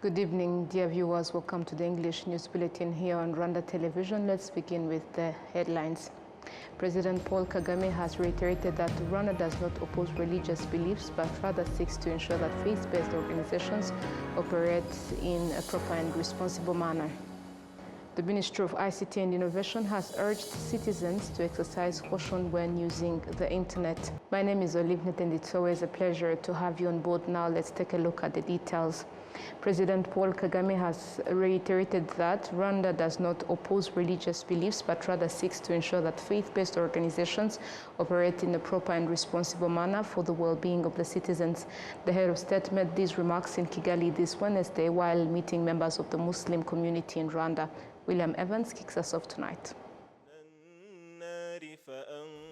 Good evening, dear viewers. Welcome to the English News Bulletin here on Rwanda Television. Let's begin with the headlines. President Paul Kagame has reiterated that Rwanda does not oppose religious beliefs, but rather seeks to ensure that faith-based organizations operate in a proper and responsible manner. The Ministry of ICT and Innovation has urged citizens to exercise caution when using the internet. My name is Olivnet and it's always a pleasure to have you on board. Now let's take a look at the details. President Paul Kagame has reiterated that Rwanda does not oppose religious beliefs, but rather seeks to ensure that faith-based organizations operate in a proper and responsible manner for the well-being of the citizens. The head of state made these remarks in Kigali this Wednesday while meeting members of the Muslim community in Rwanda. William Evans kicks us off tonight.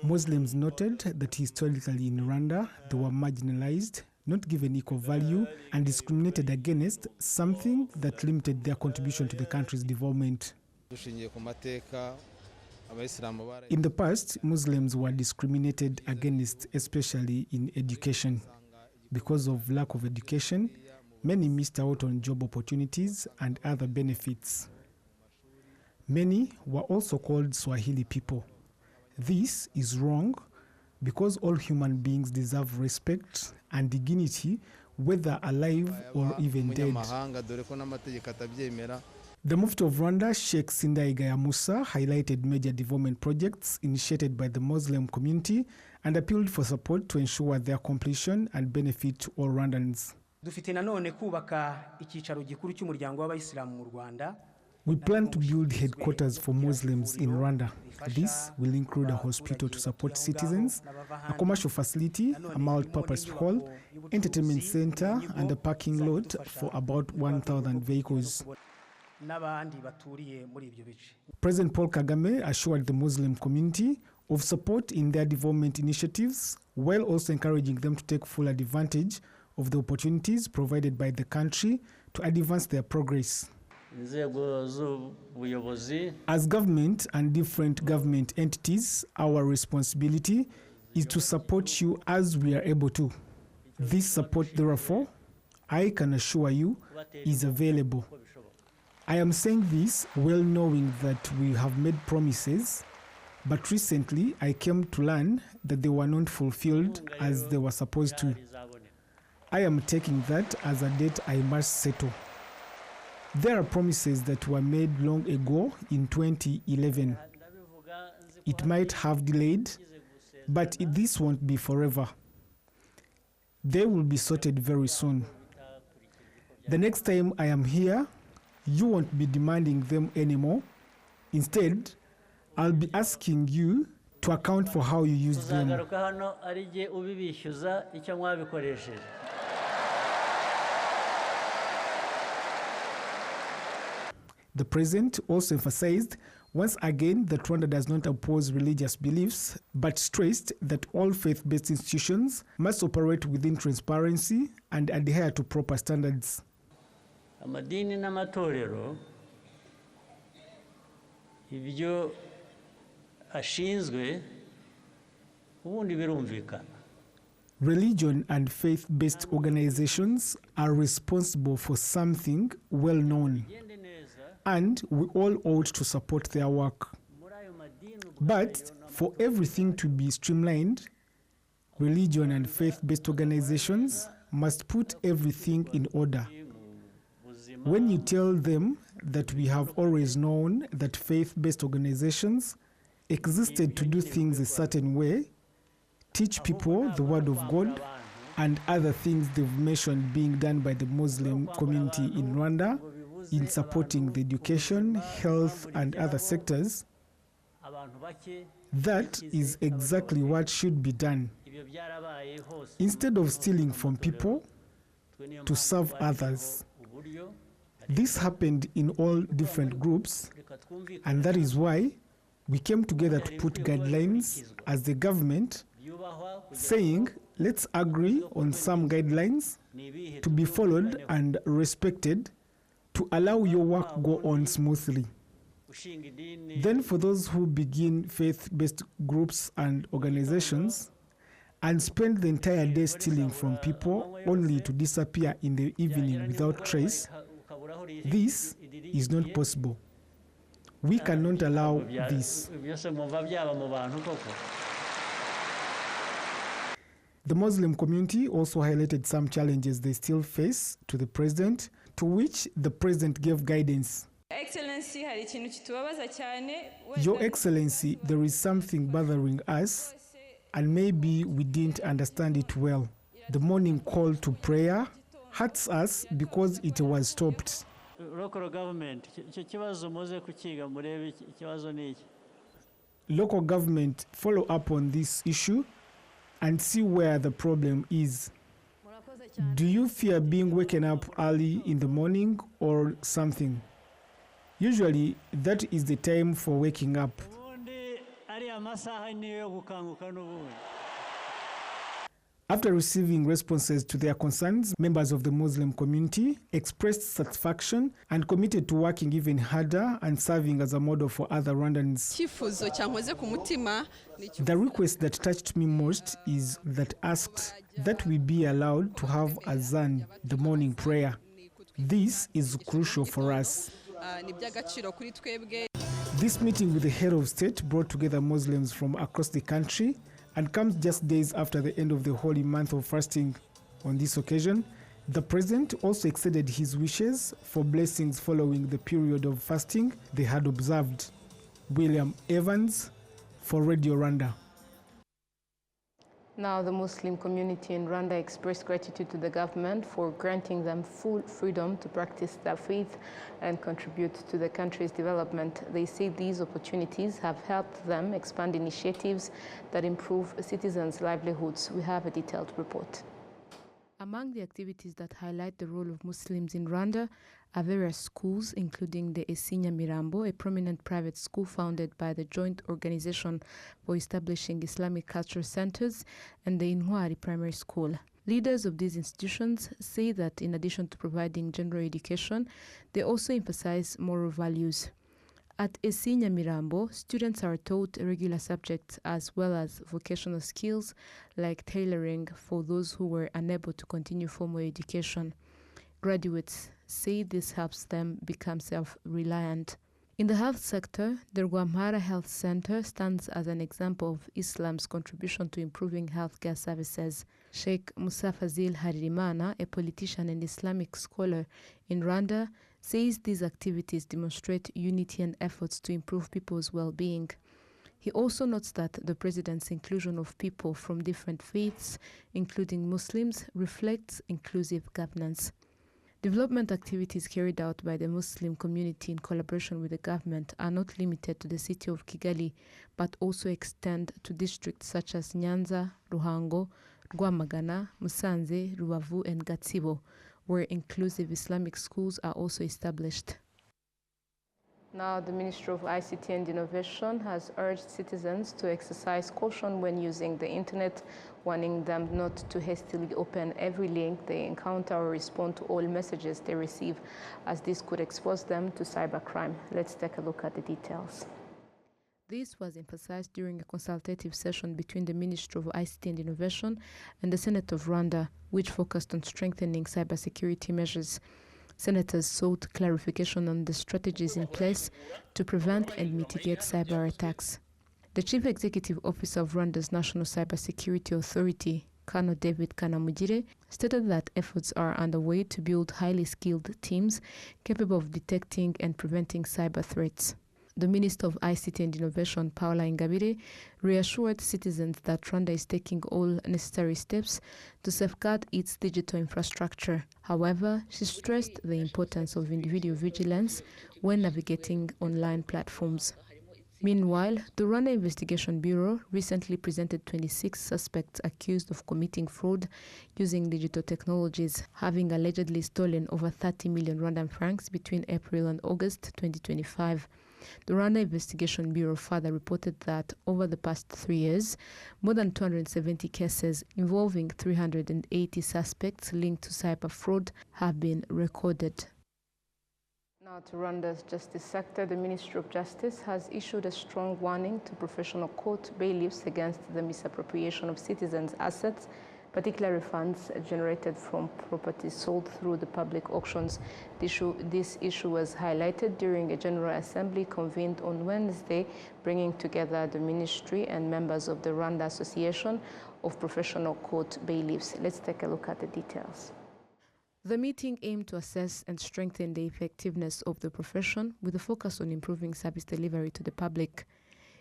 Muslims noted that historically in Rwanda they were marginalized, not given equal value, and discriminated against, something that limited their contribution to the country's development. In the past, Muslims were discriminated against, especially in education. Because of lack of education, many missed out on job opportunities and other benefits. Many were also called Swahili people. This is wrong because all human beings deserve respect and dignity, whether alive or even dead. The Mufti of Rwanda, Sheikh Sindaigaya Musa, highlighted major development projects initiated by the Muslim community and appealed for support to ensure their completion and benefit to all Rwandans. We plan to build headquarters for Muslims in Rwanda. This will include a hospital to support citizens, a commercial facility, a multi-purpose hall, entertainment center, and a parking lot for about 1,000 vehicles. President Paul Kagame assured the Muslim community of support in their development initiatives, while also encouraging them to take full advantage of the opportunities provided by the country to advance their progress. As government and different government entities, our responsibility is to support you as we are able to. This support, therefore, I can assure you, is available. I am saying this well knowing that we have made promises, but recently I came to learn that they were not fulfilled as they were supposed to. I am taking that as a debt I must settle. There are promises that were made long ago in 2011. It might have delayed, but this won't be forever. They will be sorted very soon. The next time I am here, you won't be demanding them anymore. Instead, I'll be asking you to account for how you use them. The president also emphasized once again that Rwanda does not oppose religious beliefs, but stressed that all faith-based institutions must operate within transparency and adhere to proper standards. Amadini n'amatorero ibyo ashinzwe ubundi birumvikana. Religion and faith-based organizations are responsible for something well known, and we all ought to support their work. But for everything to be streamlined, religion and faith-based organizations must put everything in order. When you tell them that we have always known that faith-based organizations existed to do things a certain way, teach people the word of God, and other things they've mentioned being done by the Muslim community in Rwanda in supporting the education, health, and other sectors, that is exactly what should be done. Instead of stealing from people to serve others. This happened in all different groups, and that is why we came together to put guidelines as the government, saying, let's agree on some guidelines to be followed and respected to allow your work go on smoothly. Then for those who begin faith-based groups and organizations and spend the entire day stealing from people only to disappear in the evening without trace, This is not possible. We cannot allow this. The Muslim community also highlighted some challenges they still face to the president, to which the president gave guidance. Your Excellency, there is something bothering us, and maybe we didn't understand it well. The morning call to prayer hurts us because it was stopped. Local government, Local government follow up on this issue and see where the problem is. Do you fear being waken up early in the morning or something? Usually, that is the time for waking up. After receiving responses to their concerns, members of the Muslim community expressed satisfaction and committed to working even harder and serving as a model for other Rwandans. The request that touched me most is that asked that we be allowed to have azan, the morning prayer. This is crucial for us. This meeting with the head of state brought together Muslims from across the country and comes just days after the end of the holy month of fasting. On this occasion, the president also extended his wishes for blessings following the period of fasting they had observed. William Evans for Radio Rwanda. Now, the Muslim community in Rwanda expressed gratitude to the government for granting them full freedom to practice their faith and contribute to the country's development. They say these opportunities have helped them expand initiatives that improve citizens' livelihoods. We have a detailed report. Among the activities that highlight the role of Muslims in Rwanda are various schools, including the Esinya Mirambo, a prominent private school founded by the Joint Organization for Establishing Islamic Cultural Centers, and the Intwari Primary School. Leaders of these institutions say that in addition to providing general education, they also emphasize moral values. At Esinya Mirambo, students are taught regular subjects as well as vocational skills like tailoring for those who were unable to continue formal education. Graduates say this helps them become self-reliant. In the health sector, the Rwampara Health Center stands as an example of Islam's contribution to improving healthcare services. Sheikh Musa Fazil Haririmana, a politician and Islamic scholar in Rwanda, says these activities demonstrate unity and efforts to improve people's well-being. He also notes that the president's inclusion of people from different faiths, including Muslims, reflects inclusive governance. Development activities carried out by the Muslim community in collaboration with the government are not limited to the city of Kigali, but also extend to districts such as Nyanza, Ruhango, Rwamagana, Musanze, Rubavu, and Gatsibo, where inclusive Islamic schools are also established. Now, the Ministry of ICT and Innovation has urged citizens to exercise caution when using the internet, warning them not to hastily open every link they encounter or respond to all messages they receive, as this could expose them to cybercrime. Let's take a look at the details. This was emphasized during a consultative session between the Ministry of ICT and Innovation and the Senate of Rwanda, which focused on strengthening cybersecurity measures. Senators sought clarification on the strategies in place to prevent and mitigate cyber attacks. The Chief Executive Officer of Rwanda's National Cybersecurity Authority, Colonel David Kanamugire, stated that efforts are underway to build highly skilled teams capable of detecting and preventing cyber threats. The Minister of ICT and Innovation, Paula Ingabire, reassured citizens that Rwanda is taking all necessary steps to safeguard its digital infrastructure. However, she stressed the importance of individual vigilance when navigating online platforms. Meanwhile, the Rwanda Investigation Bureau recently presented 26 suspects accused of committing fraud using digital technologies, having allegedly stolen over 30 million Rwandan francs between April and August 2025. The Rwanda Investigation Bureau further reported that over the past 3 years, more than 270 cases involving 380 suspects linked to cyber fraud have been recorded. Now to Rwanda's justice sector, the Ministry of Justice has issued a strong warning to professional court bailiffs against the misappropriation of citizens' assets particularly funds generated from properties sold through the public auctions. This issue was highlighted during a General Assembly convened on Wednesday, bringing together the ministry and members of the Rwanda Association of Professional Court Bailiffs. Let's take a look at the details. The meeting aimed to assess and strengthen the effectiveness of the profession with a focus on improving service delivery to the public.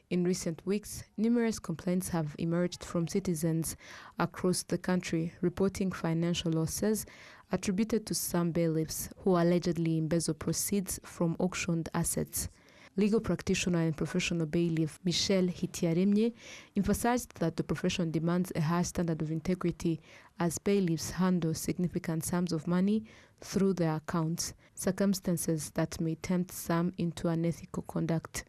In recent weeks, numerous complaints have emerged from citizens across the country reporting financial losses attributed to some bailiffs who allegedly embezzle proceeds from auctioned assets. Legal practitioner and professional bailiff Michelle Hitiaremye emphasized that the profession demands a high standard of integrity as bailiffs handle significant sums of money through their accounts, circumstances that may tempt some into unethical conduct.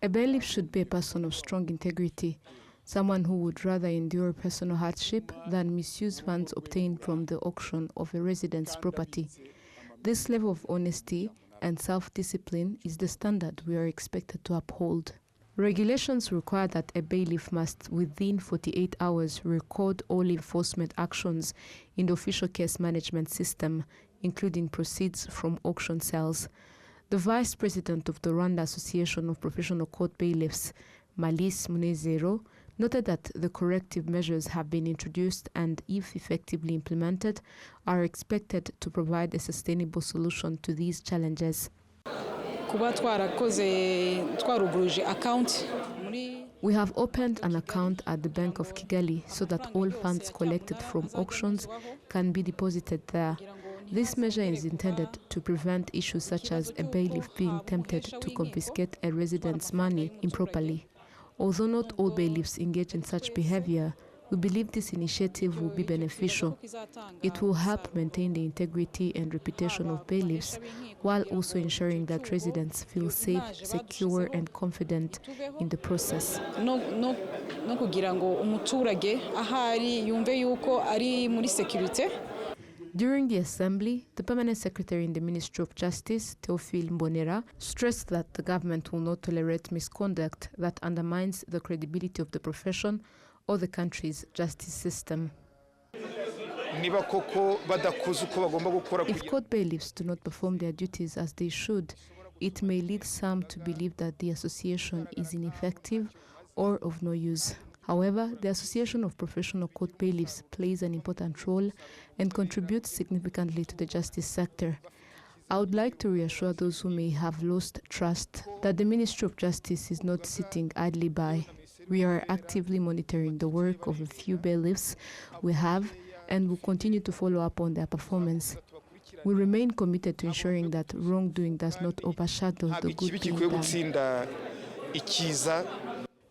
A bailiff should be a person of strong integrity, someone who would rather endure personal hardship than misuse funds obtained from the auction of a resident's property. This level of honesty and self-discipline is the standard we are expected to uphold. Regulations require that a bailiff must, within 48 hours, record all enforcement actions in the official case management system, including proceeds from auction sales. The Vice President of the Rwanda Association of Professional Court Bailiffs, Malice Munezero, noted that the corrective measures have been introduced and, if effectively implemented, are expected to provide a sustainable solution to these challenges. We have opened an account at the Bank of Kigali so that all funds collected from auctions can be deposited there. This measure is intended to prevent issues such as a bailiff being tempted to confiscate a resident's money improperly. Although not all bailiffs engage in such behavior, we believe this initiative will be beneficial. It will help maintain the integrity and reputation of bailiffs while also ensuring that residents feel safe, secure, and confident in the process. During the assembly, the Permanent Secretary in the Ministry of Justice, Theophile Mbonera, stressed that the government will not tolerate misconduct that undermines the credibility of the profession or the country's justice system. If court bailiffs do not perform their duties as they should, it may lead some to believe that the association is ineffective or of no use. However, the Association of Professional Court Bailiffs plays an important role and contributes significantly to the justice sector. I would like to reassure those who may have lost trust that the Ministry of Justice is not sitting idly by. We are actively monitoring the work of a few bailiffs we have and will continue to follow up on their performance. We remain committed to ensuring that wrongdoing does not overshadow the good being done.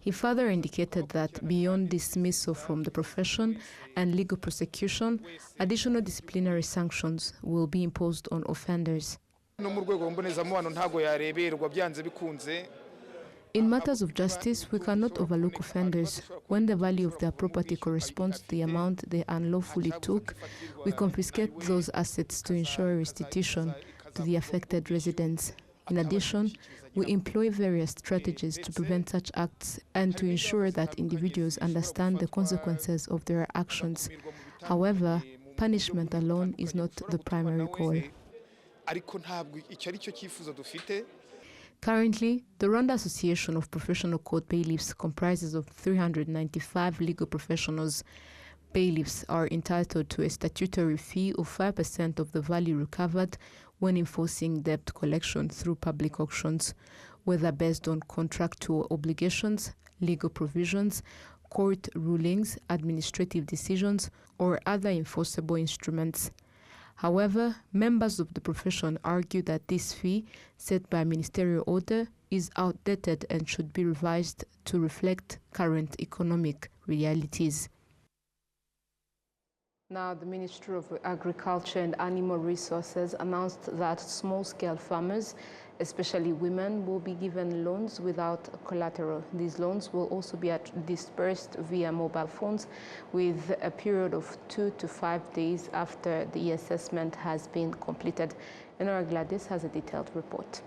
He further indicated that beyond dismissal from the profession and legal prosecution, additional disciplinary sanctions will be imposed on offenders. In matters of justice, we cannot overlook offenders. When the value of their property corresponds to the amount they unlawfully took, we confiscate those assets to ensure restitution to the affected residents. In addition, we employ various strategies to prevent such acts and to ensure that individuals understand the consequences of their actions. However, punishment alone is not the primary goal. Currently, the Rwanda Association of Professional Court Bailiffs comprises of 395 legal professionals. Bailiffs are entitled to a statutory fee of 5% of the value recovered when enforcing debt collection through public auctions, whether based on contractual obligations, legal provisions, court rulings, administrative decisions, or other enforceable instruments. However, members of the profession argue that this fee, set by ministerial order, is outdated and should be revised to reflect current economic realities. Now, the Ministry of Agriculture and Animal Resources announced that small-scale farmers, especially women, will be given loans without collateral. These loans will also be dispersed via mobile phones with a period of 2 to 5 days after the assessment has been completed. Enora Gladys has a detailed report.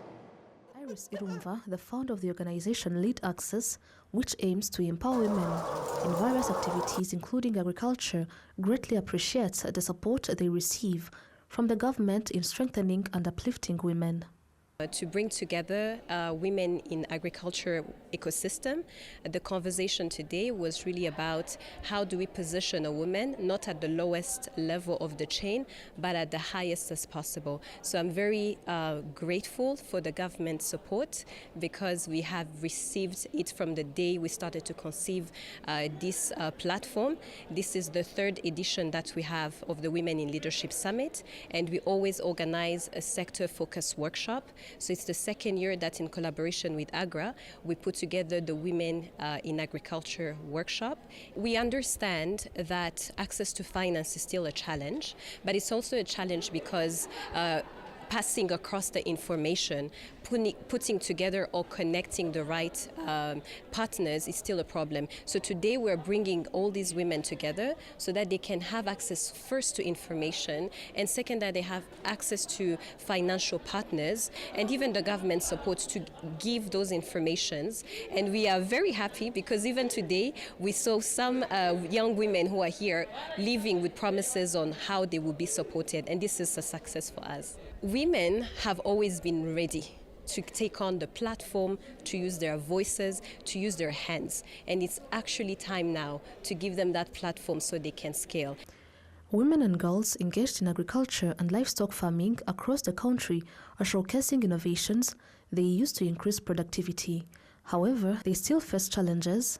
Iris Irumva, the founder of the organization Lead Access, which aims to empower women in various activities including agriculture, greatly appreciates the support they receive from the government in strengthening and uplifting women. To bring together women in agriculture ecosystem. The conversation today was really about how do we position a woman not at the lowest level of the chain but at the highest as possible. So I'm very grateful for the government support because we have received it from the day we started to conceive this platform. This is the third edition that we have of the Women in Leadership Summit, and we always organize a sector-focused workshop. So it's the second year that in collaboration with AGRA, we put together the Women in Agriculture workshop. We understand that access to finance is still a challenge, but it's also a challenge because passing across the information, putting together or connecting the right partners is still a problem. So today we're bringing all these women together so that they can have access first to information, and second that they have access to financial partners and even the government support to give those informations. And we are very happy because even today we saw some young women who are here living with promises on how they will be supported, and this is a success for us. Women have always been ready to take on the platform, to use their voices, to use their hands. And it's actually time now to give them that platform so they can scale. Women and girls engaged in agriculture and livestock farming across the country are showcasing innovations they use to increase productivity. However, they still face challenges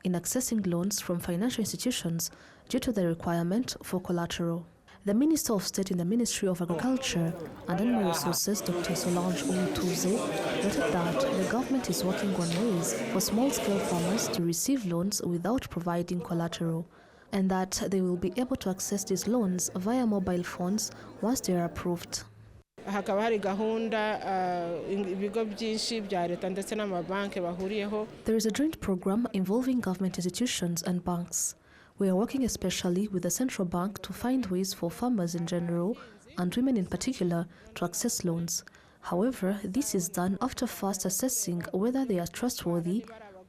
in accessing loans from financial institutions due to the requirement for collateral. The Minister of State in the Ministry of Agriculture and Animal Resources, Dr. Solange Outuze, noted that the government is working on ways for small-scale farmers to receive loans without providing collateral, and that they will be able to access these loans via mobile phones once they are approved. Hakaba hari gahunda ibigo byinshi bya leta ndetse n'amabanki bahuriyeho. There is a joint program involving government institutions and banks. We are working especially with the central bank to find ways for farmers in general and women in particular to access loans. However, this is done after first assessing whether they are trustworthy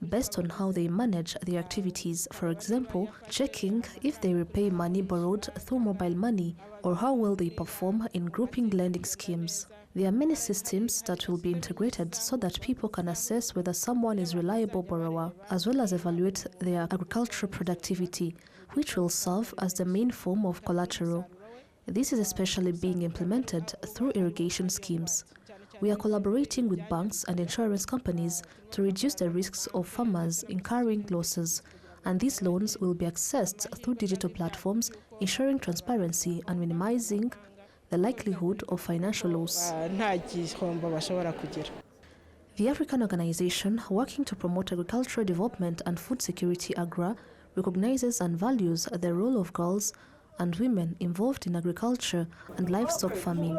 based on how they manage their activities. For example, checking if they repay money borrowed through mobile money or how well they perform in grouping lending schemes. There are many systems that will be integrated so that people can assess whether someone is a reliable borrower, as well as evaluate their agricultural productivity, which will serve as the main form of collateral. This is especially being implemented through irrigation schemes. We are collaborating with banks and insurance companies to reduce the risks of farmers incurring losses, and these loans will be accessed through digital platforms, ensuring transparency and minimizing the likelihood of financial loss. The African organization working to promote agricultural development and food security, AGRA, recognizes and values the role of girls and women involved in agriculture and livestock farming.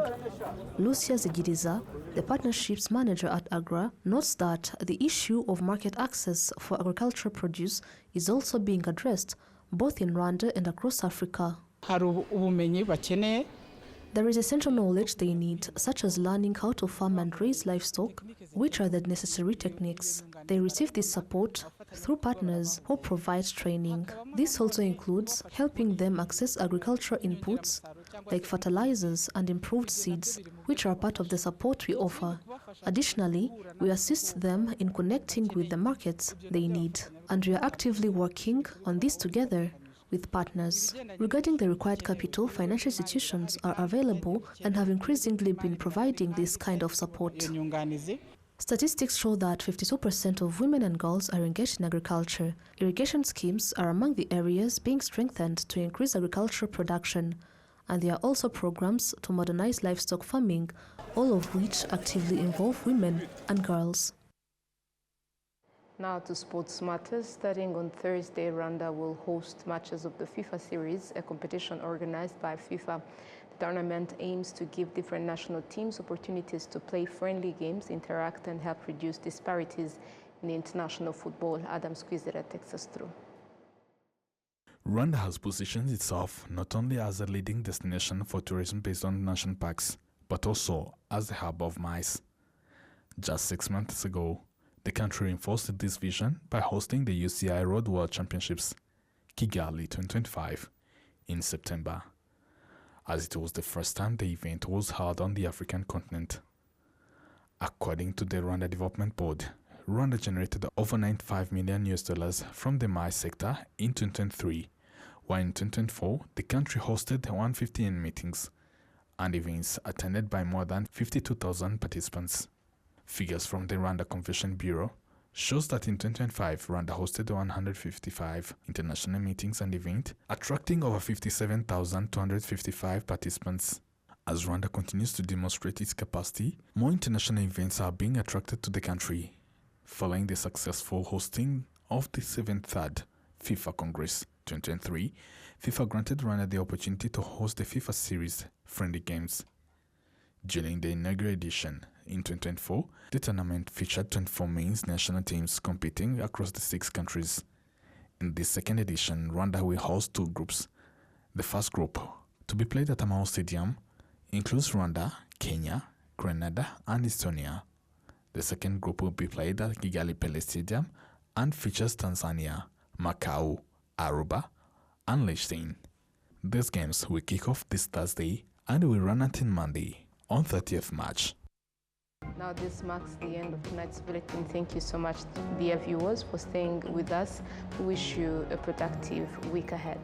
Lucia Zigiriza, the partnerships manager at AGRA, notes that the issue of market access for agricultural produce is also being addressed both in Rwanda and across Africa. There is essential knowledge they need, such as learning how to farm and raise livestock, which are the necessary techniques. They receive this support through partners who provide training. This also includes helping them access agricultural inputs like fertilizers and improved seeds, which are part of the support we offer. Additionally, we assist them in connecting with the markets they need, and we are actively working on this together with partners. Regarding the required capital, financial institutions are available and have increasingly been providing this kind of support. Statistics show that 52% of women and girls are engaged in agriculture. Irrigation schemes are among the areas being strengthened to increase agricultural production, and there are also programs to modernize livestock farming, all of which actively involve women and girls. Now to sports matters. Starting on Thursday, Rwanda will host matches of the FIFA Series, a competition organized by FIFA. The tournament aims to give different national teams opportunities to play friendly games, interact, and help reduce disparities in international football. Adam Squizera takes us through. Rwanda has positioned itself not only as a leading destination for tourism based on national parks, but also as the hub of mice. Just 6 months ago, the country reinforced this vision by hosting the UCI Road World Championships, Kigali 2025, in September, as it was the first time the event was held on the African continent. According to the Rwanda Development Board, Rwanda generated over $95 million from the maize sector in 2023, while in 2024 the country hosted 115 meetings and events attended by more than 52,000 participants. Figures from the Rwanda Convention Bureau shows that in 2025 Rwanda hosted 155 international meetings and events, attracting over 57,255 participants. As Rwanda continues to demonstrate its capacity, more international events are being attracted to the country. Following the successful hosting of the 73rd FIFA Congress 2023, FIFA granted Rwanda the opportunity to host the FIFA Series friendly games. During the inaugural edition in 2024, the tournament featured 24 men's national teams competing across the 6 countries. In this second edition, Rwanda will host 2 groups. The first group, to be played at Amahoro Stadium, includes Rwanda, Kenya, Grenada, and Estonia. The second group will be played at Kigali Pele Stadium and features Tanzania, Macau, Aruba, and Liechtenstein. These games will kick off this Thursday and will run until Monday, on 30th March. Now this marks the end of tonight's bulletin. Thank you so much, dear viewers, for staying with us. We wish you a productive week ahead.